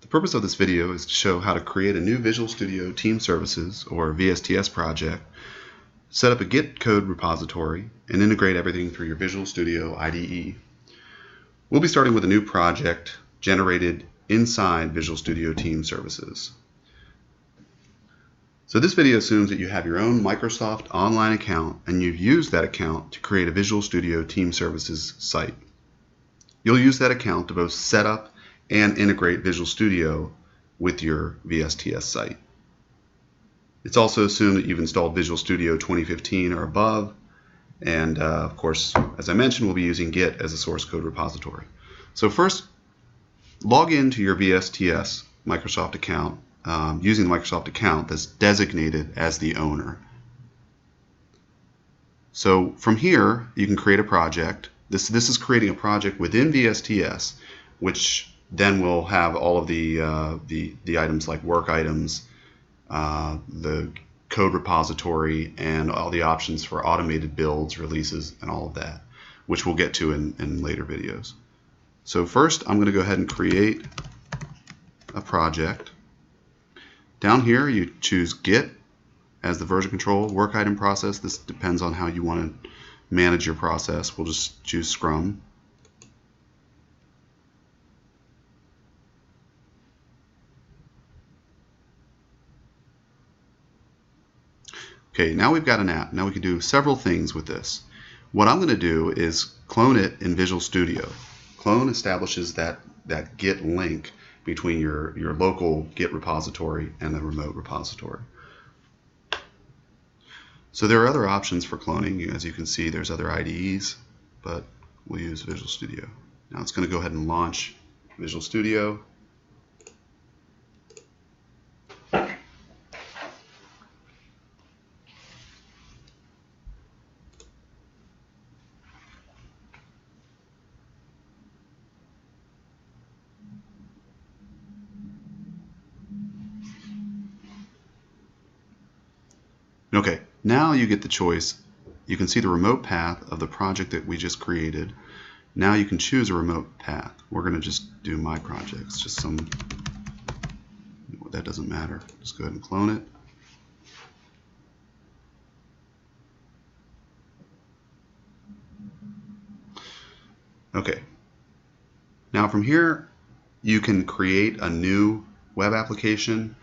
The purpose of this video is to show how to create a new Visual Studio Team Services or VSTS project, set up a Git code repository, and integrate everything through your Visual Studio IDE. We'll be starting with a new project generated inside Visual Studio Team Services. So this video assumes that you have your own Microsoft online account and you've used that account to create a Visual Studio Team Services site. You'll use that account to both set up and integrate Visual Studio with your VSTS site. It's also assumed that you've installed Visual Studio 2015 or above, and of course, as I mentioned, we'll be using Git as a source code repository. So first, log into your VSTS Microsoft account using the Microsoft account that's designated as the owner. So from here, you can create a project. This is creating a project within VSTS, which then we'll have all of the items like work items, the code repository, and all the options for automated builds, releases, and all of that, which we'll get to in later videos. So first, I'm going to go ahead and create a project. Down here, you choose Git as the version control, work item process. This depends on how you want to manage your process. We'll just choose Scrum. Okay, now we've got an app. Now we can do several things with this. What I'm going to do is clone it in Visual Studio. Clone establishes that Git link between your local Git repository and the remote repository. So there are other options for cloning. As you can see, there's other IDEs, but we'll use Visual Studio. Now it's going to go ahead and launch Visual Studio. Okay, now you get the choice. You can see the remote path of the project that we just created. Now you can choose a remote path. We're going to just do my projects, just some, that doesn't matter. Just go ahead and clone it. Okay, now from here you can create a new web application,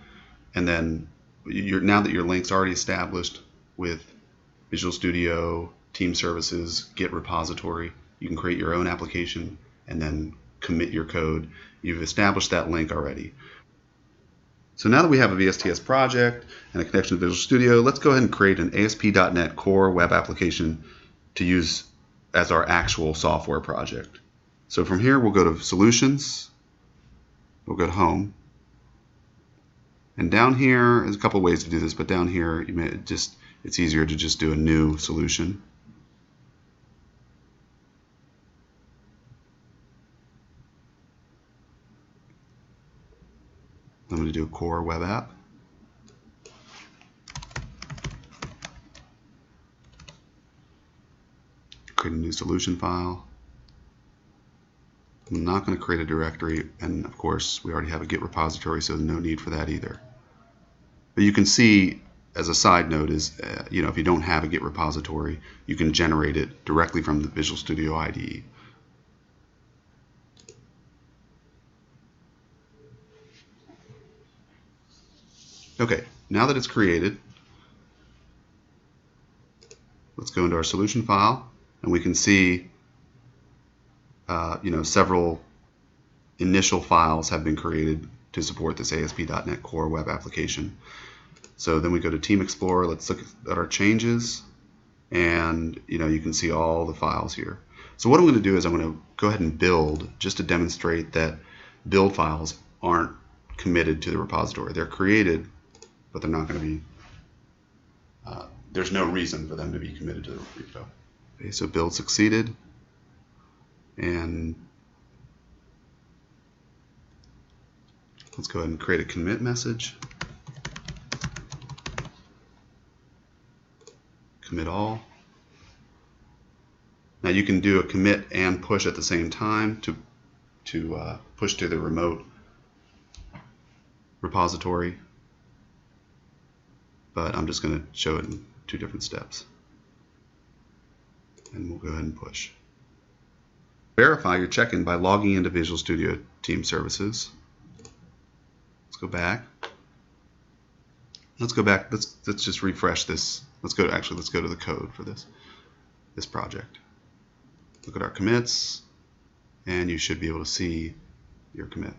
and then now that your link's already established with Visual Studio, Team Services, Git repository, you can create your own application and then commit your code. You've established that link already. So now that we have a VSTS project and a connection to Visual Studio, let's go ahead and create an ASP.NET Core web application to use as our actual software project. So from here, we'll go to Solutions, we'll go to Home. And down here, there's a couple ways to do this, but down here, it's easier to just do a new solution. I'm going to do a core web app. Create a new solution file. I'm not going to create a directory, and of course we already have a Git repository, so no need for that either. But you can see, as a side note, is if you don't have a Git repository, you can generate it directly from the Visual Studio IDE. Okay, now that it's created, let's go into our solution file, and we can see several initial files have been created to support this ASP.NET Core web application. So then we go to Team Explorer. Let's look at our changes, and you can see all the files here. So what I'm going to do is I'm going to go ahead and build, just to demonstrate that build files aren't committed to the repository. They're created, but they're not going to be. There's no reason for them to be committed to the repo. Okay, so build succeeded. And let's go ahead and create a commit message. Commit all. Now you can do a commit and push at the same time to push to the remote repository, but I'm just going to show it in 2 different steps. And we'll go ahead and push. Verify your check-in by logging into Visual Studio Team Services. Let's go back. Let's just refresh this. Let's go to the code for this project. Look at our commits, and you should be able to see your commit.